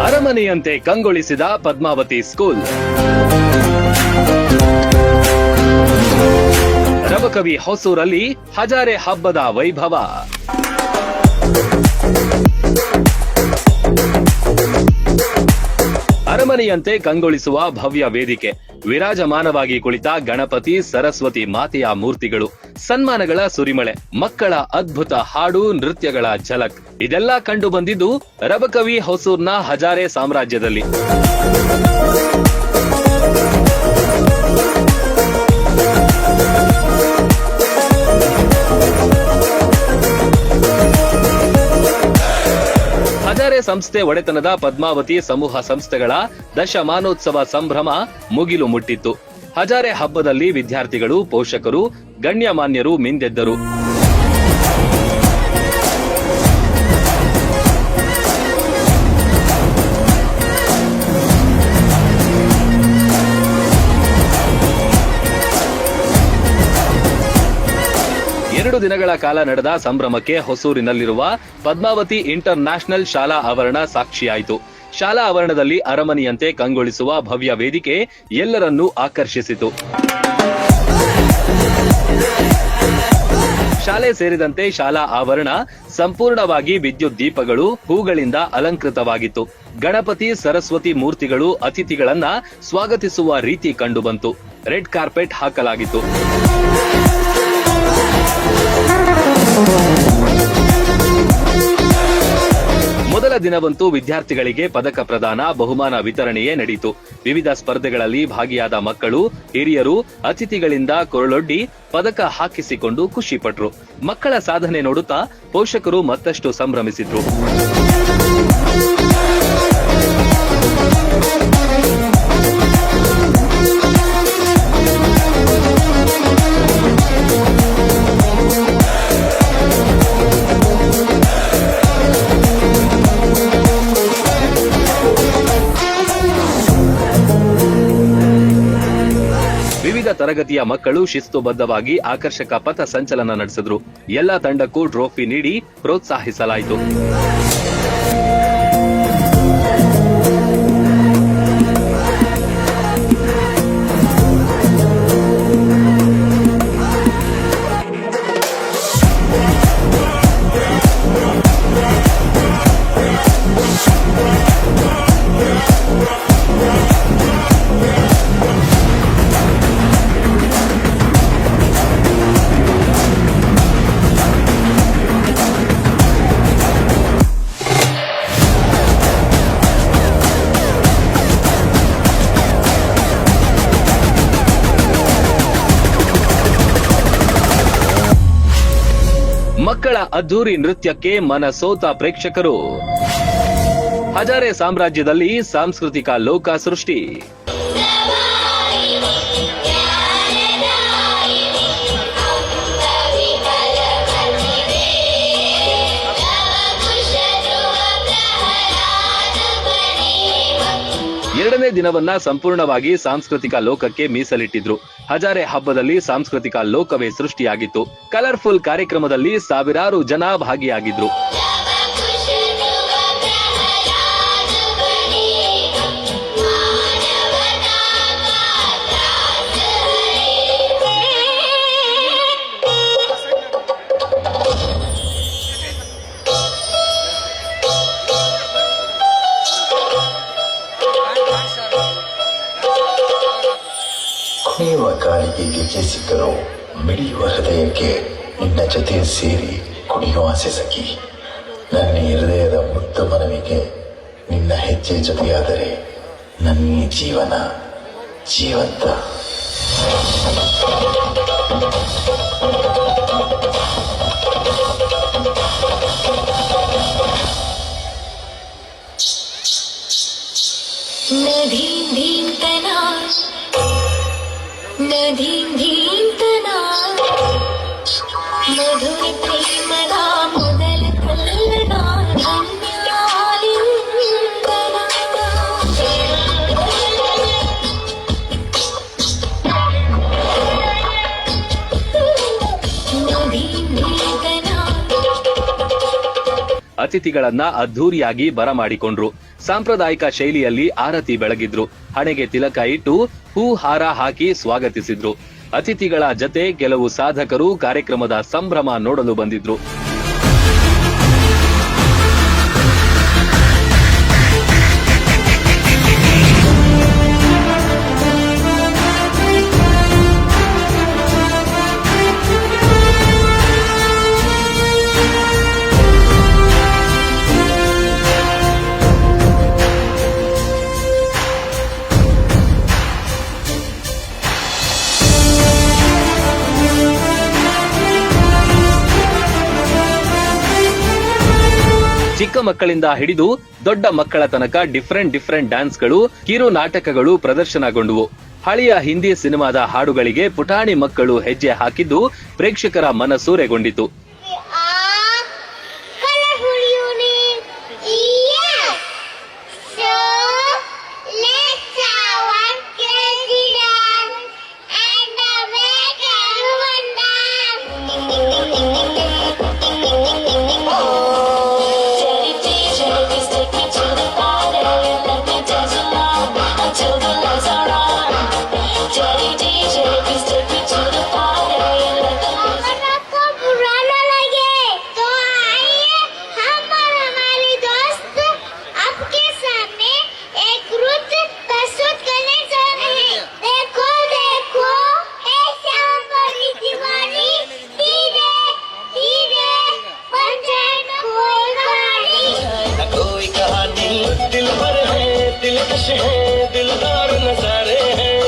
ಅರಮನೆಯಂತೆ ಕಂಗೊಳಿಸಿದ Padmavati school. Rabakavi ಹೊಸೂರಲ್ಲಿ Hazare ಹಬ್ಬದ ವೈಭವ. ಅರಮನೆಯಂತೆ ಕಂಗೊಳಿಸುವ ಭವ್ಯ ವೇದಿಕೆ, ವಿರಾಜಮಾನವಾಗಿ ಕುಳಿತ ಗಣಪತಿ ಸರಸ್ವತಿ ಮಾತೆಯ ಮೂರ್ತಿಗಳು, ಸನ್ಮಾನಗಳ ಸುರಿಮಳೆ, ಮಕ್ಕಳ ಅದ್ಭುತ ಹಾಡು ನೃತ್ಯಗಳ ಝಲಕ್ ಇದೆಲ್ಲ ಕಂಡು ಬಂದಿದ್ದು ರಬಕವಿ ಹೊಸೂರ್ನ ಹಜಾರೆ ಸಾಮ್ರಾಜ್ಯದಲ್ಲಿ. ಹಜಾರೆ ಸಂಸ್ಥೆ ಒಡೆತನದ ಪದ್ಮಾವತಿ ಸಮೂಹ ಸಂಸ್ಥೆಗಳ ದಶಮಾನೋತ್ಸವ ಸಂಭ್ರಮ ಮುಗಿಲು ಮುಟ್ಟಿತ್ತು. ಹಜಾರೆ ಹಬ್ಬದಲ್ಲಿ ವಿದ್ಯಾರ್ಥಿಗಳು, ಪೋಷಕರು, ಗಣ್ಯಮಾನ್ಯರು ಮಿಂದೆದ್ದರು. ಎರಡು ದಿನಗಳ ಕಾಲ ನಡೆದ ಸಂಭ್ರಮಕ್ಕೆ ಹೊಸೂರಿನಲ್ಲಿರುವ ಪದ್ಮಾವತಿ ಇಂಟರ್ ನ್ಯಾಷನಲ್ ಶಾಲಾ ಆವರಣ ಸಾಕ್ಷಿಯಾಯಿತು. ಶಾಲಾ ಆವರಣದಲ್ಲಿ ಅರಮನೆಯಂತೆ ಕಂಗೊಳಿಸುವ ಭವ್ಯ ವೇದಿಕೆ ಎಲ್ಲರನ್ನೂ ಆಕರ್ಷಿಸಿತು. ಶಾಲೆ ಸೇರಿದಂತೆ ಶಾಲಾ ಆವರಣ ಸಂಪೂರ್ಣವಾಗಿ ವಿದ್ಯುತ್ ದೀಪಗಳು, ಹೂಗಳಿಂದ ಅಲಂಕೃತವಾಗಿತ್ತು. ಗಣಪತಿ ಸರಸ್ವತಿ ಮೂರ್ತಿಗಳು ಅತಿಥಿಗಳನ್ನ ಸ್ವಾಗತಿಸುವ ರೀತಿ ಕಂಡುಬಂತು. ರೆಡ್ ಕಾರ್ಪೆಟ್ ಹಾಕಲಾಗಿತ್ತು. ಮೊದಲ ದಿನವಂತೂ ವಿದ್ಯಾರ್ಥಿಗಳಿಗೆ ಪದಕ ಪ್ರದಾನ, ಬಹುಮಾನ ವಿತರಣೆಯೇ ನಡೆಯಿತು. ವಿವಿಧ ಸ್ಪರ್ಧೆಗಳಲ್ಲಿ ಭಾಗಿಯಾದ ಮಕ್ಕಳು, ಹಿರಿಯರು ಅತಿಥಿಗಳಿಂದ ಕೊರಳೊಡ್ಡಿ ಪದಕ ಹಾಕಿಸಿಕೊಂಡು ಖುಷಿಪಟ್ರು. ಮಕ್ಕಳ ಸಾಧನೆ ನೋಡುತ್ತಾ ಪೋಷಕರು ಮತ್ತಷ್ಟು ಸಂಭ್ರಮಿಸಿದ್ರು. ವಿವಿಧ ತರಗತಿಯ ಮಕ್ಕಳು ಶಿಸ್ತುಬದ್ಧವಾಗಿ ಆಕರ್ಷಕ ಪಥ ಸಂಚಲನ ನಡೆಸಿದ್ರು. ಎಲ್ಲಾ ತಂಡಕ್ಕೂ ಟ್ರೋಫಿ ನೀಡಿ ಪ್ರೋತ್ಸಾಹಿಸಲಾಯಿತು. ಮಕ್ಕಳ ಅದ್ಧೂರಿ ನೃತ್ಯಕ್ಕೆ ಮನಸೋತ ಪ್ರೇಕ್ಷಕರು. ಹಜಾರೆ ಸಾಮ್ರಾಜ್ಯದಲ್ಲಿ ಸಾಂಸ್ಕೃತಿಕ ಲೋಕ ಸೃಷ್ಟಿ. ಎರಡನೇ ದಿನವನ್ನ ಸಂಪೂರ್ಣವಾಗಿ ಸಾಂಸ್ಕೃತಿಕ ಲೋಕಕ್ಕೆ ಮೀಸಲಿಟ್ಟಿದ್ರು. ಹಜಾರೆ ಹಬ್ಬದಲ್ಲಿ ಸಾಂಸ್ಕೃತಿಕ ಲೋಕವೇ ಸೃಷ್ಟಿಯಾಗಿತ್ತು. ಕಲರ್ಫುಲ್ ಕಾರ್ಯಕ್ರಮದಲ್ಲಿ ಸಾವಿರಾರು ಜನ ಭಾಗಿಯಾಗಿದ್ರು. ಕುಣಿಯುವ ಕಾಲಿಗೆ ಗೆಜ್ಜೆ ಸಿಕ್ಕರು, ಮಿಡಿಯುವ ಹೃದಯಕ್ಕೆ ನಿನ್ನ ಜೊತೆ ಸೇರಿ ಕುಣಿಯುವ ಆಸೆ ಸಖಿ. ನನ್ನ ಹೃದಯದ ಮುದ್ದು ಮನವಿಗೆ ನಿನ್ನ ಹೆಜ್ಜೆ ಜೊತೆಯಾದರೆ ನನ್ನ ಜೀವನ ಜೀವಂತ. ನದೀಂ ಧೀಂತನ ಮಧುರ ಪ್ರೇಮದ ಮೊದಲ ಕಲ್ಲನ ಅತಿಥಿಗಳನ್ನ ಅದ್ಧೂರಿಯಾಗಿ ಬರಮಾಡಿಕೊಂಡ್ರು. ಸಾಂಪ್ರದಾಯಿಕ ಶೈಲಿಯಲ್ಲಿ ಆರತಿ ಬೆಳಗಿದ್ರು. ಹಣೆಗೆ ತಿಲಕ ಇಟ್ಟು ಹೂ ಹಾರ ಹಾಕಿ ಸ್ವಾಗತಿಸಿದ್ರು. ಅತಿಥಿಗಳ ಜತೆ ಕೆಲವು ಸಾಧಕರು ಕಾರ್ಯಕ್ರಮದ ಸಂಭ್ರಮ ನೋಡಲು ಬಂದಿದ್ರು. ಚಿಕ್ಕ ಮಕ್ಕಳಿಂದ ಹಿಡಿದು ದೊಡ್ಡ ಮಕ್ಕಳ ತನಕ ಡಿಫರೆಂಟ್ ಡ್ಯಾನ್ಸ್ಗಳು, ಕಿರು ನಾಟಕಗಳು ಪ್ರದರ್ಶನಗೊಂಡವು. ಹಳೆಯ ಹಿಂದಿ ಸಿನಿಮಾದ ಹಾಡುಗಳಿಗೆ ಪುಟಾಣಿ ಮಕ್ಕಳು ಹೆಜ್ಜೆ ಹಾಕಿದ್ದು ಪ್ರೇಕ್ಷಕರ ಮನಸೂರೆಗೊಂಡಿತು. दिलदार नजारे हैं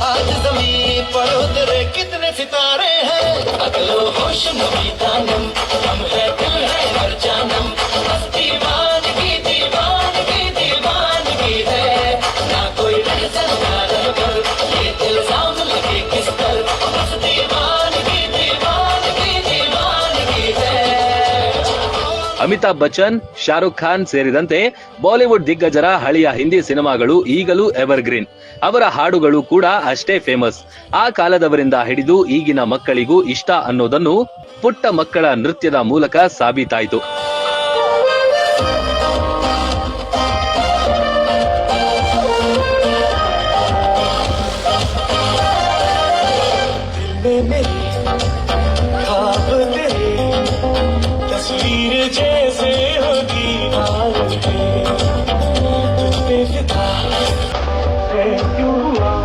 आज ज़मीन पर उतरे कितने सितारे हैं अगलो होश नबी तानम हम है दिल है मर जानम बस दीवानगी है ना कोई रह सकता रह पर ये इल्जाम लगे किस पर बस दीवानगी है. ಅಮಿತಾಬ್ ಬಚ್ಚನ್, ಶಾರುಖ್ ಖಾನ್ ಸೇರಿದಂತೆ ಬಾಲಿವುಡ್ ದಿಗ್ಗಜರ ಹಳೆಯ ಹಿಂದಿ ಸಿನಿಮಾಗಳು ಈಗಲೂ ಎವರ್ಗ್ರೀನ್. ಅವರ ಹಾಡುಗಳು ಕೂಡ ಅಷ್ಟೇ ಫೇಮಸ್. ಆ ಕಾಲದವರಿಂದ ಹಿಡಿದು ಈಗಿನ ಮಕ್ಕಳಿಗೂ ಇಷ್ಟ ಅನ್ನೋದನ್ನು ಪುಟ್ಟ ಮಕ್ಕಳ ನೃತ್ಯದ ಮೂಲಕ ಸಾಬೀತಾಯಿತು. तस्वीर जैसे होगी आज तुझ पे फिदा है क्यों हुआ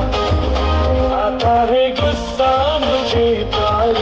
आता है गुस्सा मुझे प्यार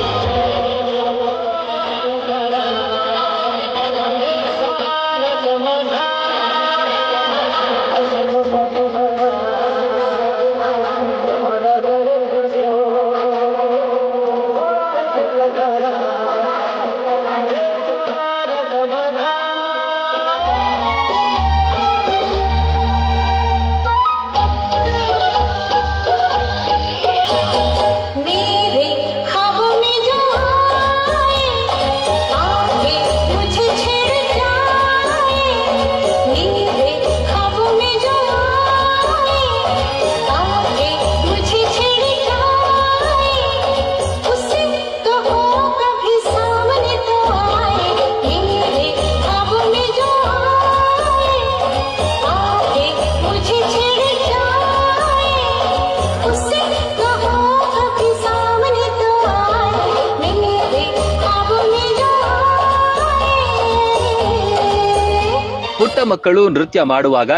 ಪುಟ್ಟ ಮಕ್ಕಳು ನೃತ್ಯ ಮಾಡುವಾಗ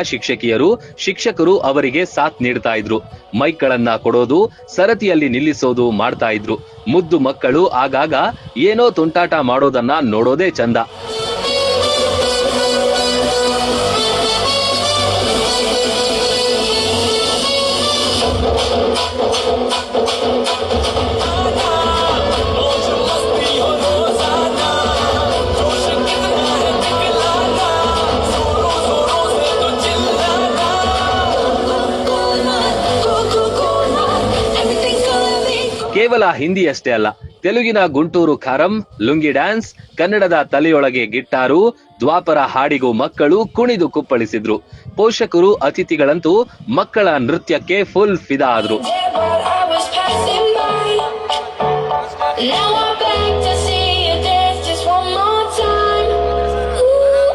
ಶಿಕ್ಷಕರು ಅವರಿಗೆ ಸಾಥ್ ನೀಡ್ತಾ ಇದ್ರು. ಮೈಕ್ಗಳನ್ನ ಕೊಡೋದು, ಸರತಿಯಲ್ಲಿ ನಿಲ್ಲಿಸೋದು ಮಾಡ್ತಾ ಇದ್ರು. ಮುದ್ದು ಮಕ್ಕಳು ಆಗಾಗ ಏನೋ ತುಂಟಾಟ ಮಾಡೋದನ್ನ ನೋಡೋದೇ ಚಂದ. ಕೇವಲ ಹಿಂದಿಯಷ್ಟೇ ಅಲ್ಲ, ತೆಲುಗಿನ ಗುಂಟೂರು ಖಾರಂ, ಲುಂಗಿ ಡ್ಯಾನ್ಸ್, ಕನ್ನಡದ ತಲೆಯೊಳಗೆ ಗಿಟ್ಟಾರು, ದ್ವಾಪರ ಹಾಡಿಗೂ ಮಕ್ಕಳು ಕುಣಿದು ಕುಪ್ಪಳಿಸಿದ್ರು. ಪೋಷಕರು, ಅತಿಥಿಗಳಂತೂ ಮಕ್ಕಳ ನೃತ್ಯಕ್ಕೆ ಫುಲ್ ಫಿದಾ ಆದ್ರು. Now I'm back to see you dance just one more time. Ooh,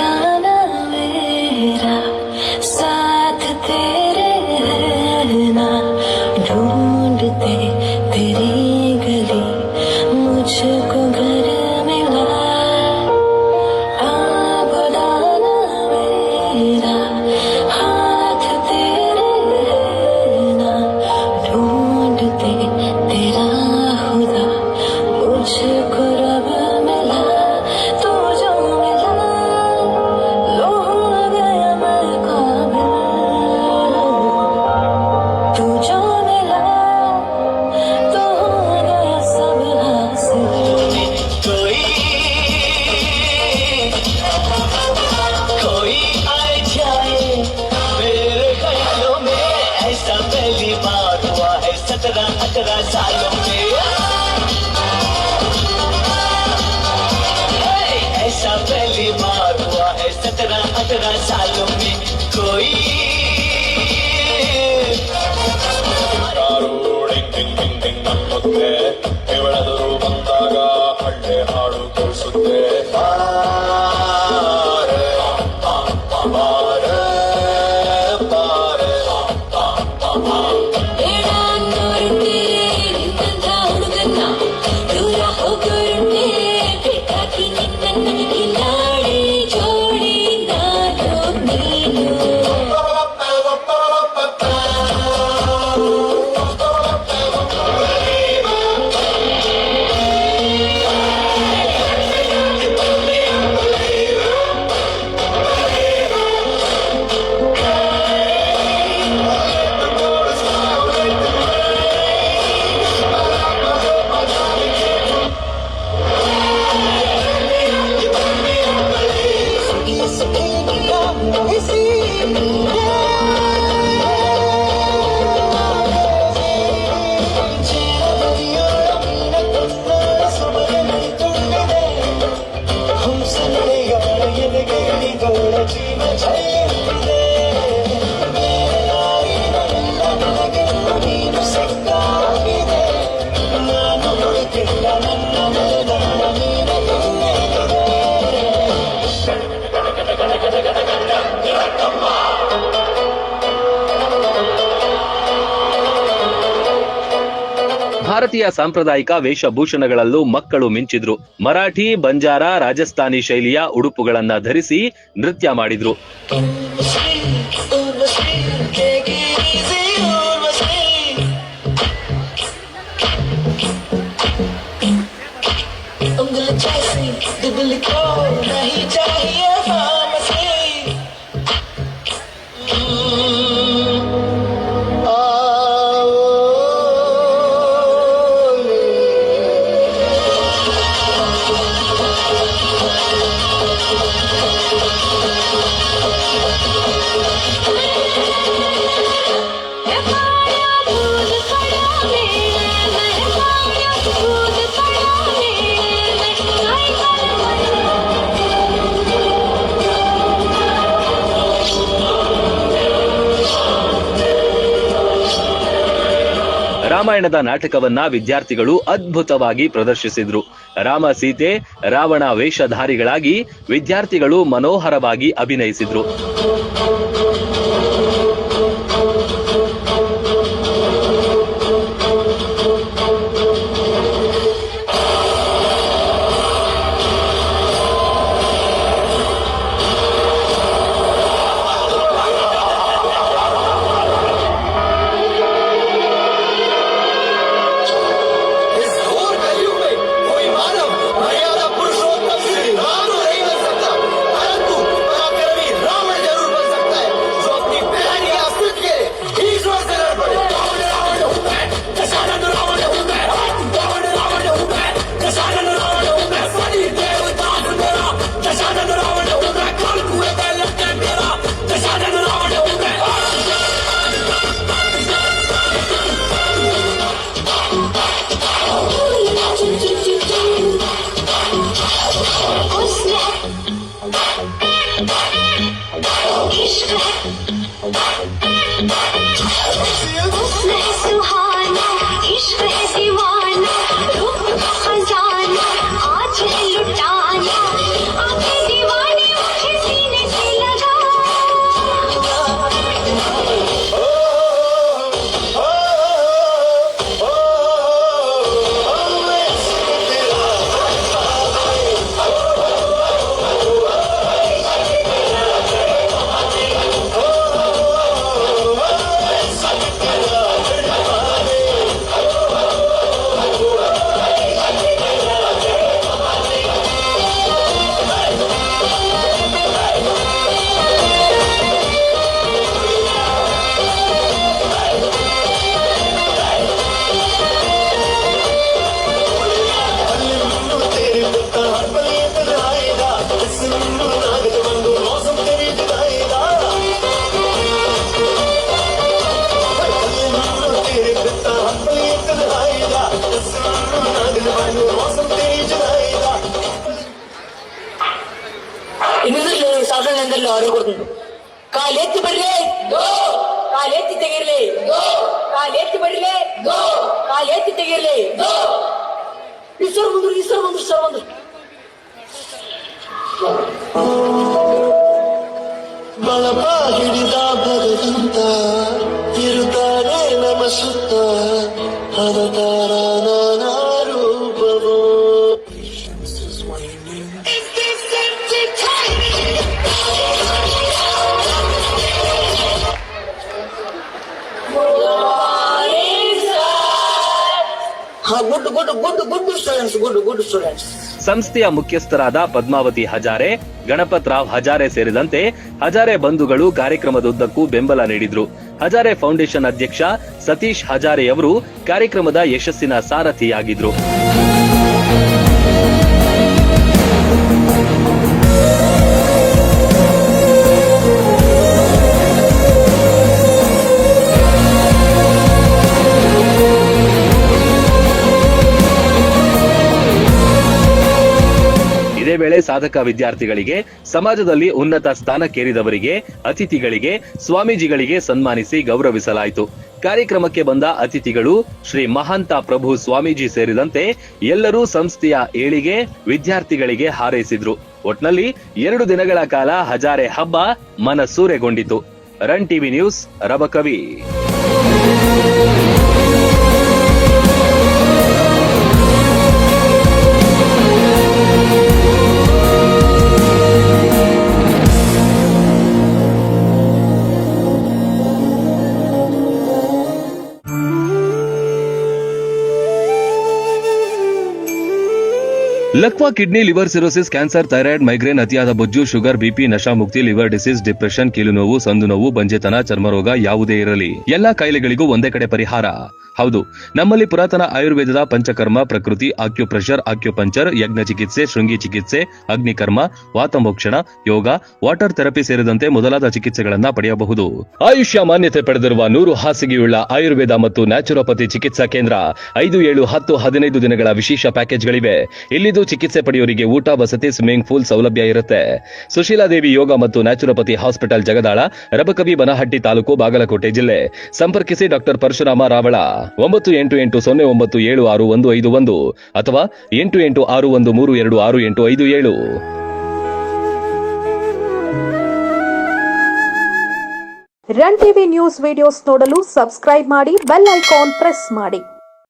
आना मेरा साथ तेरे रहना ढूंढते तेरी गली मुझको घर मिला बुलाना मेरा हाथ तेरे रहना ढूंढते तेरा खुदा मुझको रब मिला तू जो मिला लो हो गया मैं काबिल तू जो मिला तो हो गया सब हासिल कोई आए जाए मेरे ख्यालों में ऐसा पहली बार हुआ है 17-18 सालों में ऐसा पहली बार हुआ है 17-18 सालों में कोई ಅನ್ನುತ್ತೆ ಬೆಳೆದರು ಬಂದಾಗ ಹಳ್ಳಿ ಹಾಡು ಕೇಳಿಸುತ್ತೆ ಬಾರೆ ಬಾರೆ ಬಾರೆ ಬೇಡ ಅನ್ನೋರುಂಟೆ ನಿನ್ನಂಥ ಹುಡುಗನ್ನ ದೂರ ಹೋಗೋರುಂಟೆ ಬೇಕಾಗಿ ನಿನ್ನನ್ನ ಕಿಲಾಡಿ ಜೋಡಿ ನಾನು ನೀನು ಭಾರತೀಯ ಸಾಂಪ್ರದಾಯಿಕ ವೇಷಭೂಷಣಗಳಲ್ಲೂ ಮಕ್ಕಳು ಮಿಂಚಿದ್ರು. ಮರಾಠಿ, ಬಂಜಾರ, ರಾಜಸ್ಥಾನಿ ಶೈಲಿಯ ಉಡುಪುಗಳನ್ನ ಧರಿಸಿ ನೃತ್ಯ ಮಾಡಿದ್ರು. ರಾಮಾಯಣದ ನಾಟಕವನ್ನ ವಿದ್ಯಾರ್ಥಿಗಳು ಅದ್ಭುತವಾಗಿ ಪ್ರದರ್ಶಿಸಿದ್ರು. ರಾಮ, ಸೀತೆ, ರಾವಣ ವೇಷಧಾರಿಗಳಾಗಿ ವಿದ್ಯಾರ್ಥಿಗಳು ಮನೋಹರವಾಗಿ ಅಭಿನಯಿಸಿದ್ರು. सुहाना इश्क है दीवाना रूप का खजाना आज है लुटाना आंखें दीवानी मुझे ಮಗನಿಂದ ಲಾರಿ ಕೊಡ್ತೀನಿ ಕಾಲೆತ್ತಿ ಬರ್ಲಿ ಕಾಲೆತ್ತಿ ತೆಗಿರ್ಲಿ ಕಾಲೆತ್ತಿ ಬರ್ಲಿ ಕಾಲೆತ್ತಿ ತೆಗಿರ್ಲಿ ಈಶ್ವರ್ ಬಂದ್ರು ಸರ್ ಬಂದ್ರು ಬಳಪ ಹಿಡಿದ ಭಗವಂತ ಇರುತ್ತಾನೆ ನಮ್ಮ ಸುತ್ತ ಅವತಾರ ನಾನಾ ರೂಪವೋ ಗುಡ್ ಸ್ಟೂಡೆಂಟ್ಸ್ ಸಂಸ್ಥೆಯ ಮುಖ್ಯಸ್ಥರಾದ ಪದ್ಮಾವತಿ ಹಜಾರೆ, ಗಣಪತ್ ರಾವ್ ಹಜಾರೆ ಸೇರಿದಂತೆ ಹಜಾರೆ ಬಂಧುಗಳು ಕಾರ್ಯಕ್ರಮದುದ್ದಕ್ಕೂ ಬೆಂಬಲ ನೀಡಿದ್ರು. ಹಜಾರೆ ಫೌಂಡೇಶನ್ ಅಧ್ಯಕ್ಷ ಸತೀಶ್ ಹಜಾರೆಯವರು ಕಾರ್ಯಕ್ರಮದ ಯಶಸ್ಸಿನ ಸಾರಥಿಯಾಗಿದ್ರು. ಇದೇ ವೇಳೆ ಸಾಧಕ ವಿದ್ಯಾರ್ಥಿಗಳಿಗೆ, ಸಮಾಜದಲ್ಲಿ ಉನ್ನತ ಸ್ಥಾನಕ್ಕೇರಿದವರಿಗೆ, ಅತಿಥಿಗಳಿಗೆ, ಸ್ವಾಮೀಜಿಗಳಿಗೆ ಸನ್ಮಾನಿಸಿ ಗೌರವಿಸಲಾಯಿತು. ಕಾರ್ಯಕ್ರಮಕ್ಕೆ ಬಂದ ಅತಿಥಿಗಳು ಶ್ರೀ ಮಹಾಂತ ಪ್ರಭು ಸ್ವಾಮೀಜಿ ಸೇರಿದಂತೆ ಎಲ್ಲರೂ ಸಂಸ್ಥೆಯ ಏಳಿಗೆ, ವಿದ್ಯಾರ್ಥಿಗಳಿಗೆ ಹಾರೈಸಿದ್ರು. ಒಟ್ನಲ್ಲಿ 2 ದಿನಗಳ ಕಾಲ ಹಜಾರೆ ಹಬ್ಬ ಮನಸೂರೆಗೊಂಡಿತು. Run TV news, Rabakavi. ಲಕ್ವಾ kidney, liver cirrhosis, cancer, thyroid, migraine, ಅತಿಯಾದ ಬೊಜ್ಜು, ಶುಗರ್, ಬಿಪಿ, ನಶಾ ಮುಕ್ತಿ, ಲಿವರ್ ಡಿಸೀಸ್, ಡಿಪ್ರೆಷನ್, ಕೀಲು ನೋವು, ಸಂದು ನೋವು, ಬಂಜೆತನ, ಚರ್ಮರೋಗ ಯಾವುದೇ ಇರಲಿ ಎಲ್ಲಾ ಕಾಯಿಲೆಗಳಿಗೂ ಒಂದೇ ಕಡೆ ಪರಿಹಾರ. ಹೌದು, ನಮ್ಮಲ್ಲಿ ಪುರಾತನ ಆಯುರ್ವೇದದ ಪಂಚಕರ್ಮ, ಪ್ರಕೃತಿ, ಆಕ್ಯುಪ್ರೆಷರ್, ಆಕ್ಯುಪಂಚರ್, ಯಜ್ಞ ಚಿಕಿತ್ಸೆ, ಶೃಂಗಿ ಚಿಕಿತ್ಸೆ, ಅಗ್ನಿಕರ್ಮ, ವಾತಮೋಕ್ಷಣ, ಯೋಗ, ವಾಟರ್ ಥೆರಪಿ ಸೇರಿದಂತೆ ಮೊದಲಾದ ಚಿಕಿತ್ಸೆಗಳನ್ನ ಪಡೆಯಬಹುದು. ಆಯುಷ್ಯ ಮಾನ್ಯತೆ ಪಡೆದಿರುವ 100 ಹಾಸಿಗೆಯುಳ್ಳ ಆಯುರ್ವೇದ ಮತ್ತು ನ್ಯಾಚುರೋಪತಿ ಚಿಕಿತ್ಸಾ ಕೇಂದ್ರ. 5, 7, 10, 15 ದಿನಗಳ ವಿಶೇಷ ಪ್ಯಾಕೇಜ್ಗಳಿವೆ. ಇಲ್ಲಿದ್ದು ಚಿಕಿತ್ಸೆ ಪಡೆಯೋರಿಗೆ ಊಟ, ವಸತಿ, ಸ್ವಿಮ್ಮಿಂಗ್ ಪೂಲ್ ಸೌಲಭ್ಯ ಇರುತ್ತೆ. ಸುಶೀಲಾದೇವಿ ಯೋಗ ಮತ್ತು ನ್ಯಾಚುರೋಪತಿ ಹಾಸ್ಪಿಟಲ್, ಜಗದಾಳ, ರಬಕವಿ, ಬನಹಟ್ಟಿ ತಾಲೂಕು, ಬಾಗಲಕೋಟೆ ಜಿಲ್ಲೆ. ಸಂಪರ್ಕಿಸಿ ಡಾಕ್ಟರ್ ಪರಶುರಾಮ ರಾವಳ. 9880976151 ಅಥವಾ 8861326857. ರನ್ ಟಿವಿ ನ್ಯೂಸ್ ವಿಡಿಯೋಸ್ ನೋಡಲು ಸಬ್ಸ್ಕ್ರೈಬ್ ಮಾಡಿ, ಬೆಲ್ ಐಕಾನ್ ಪ್ರೆಸ್ ಮಾಡಿ.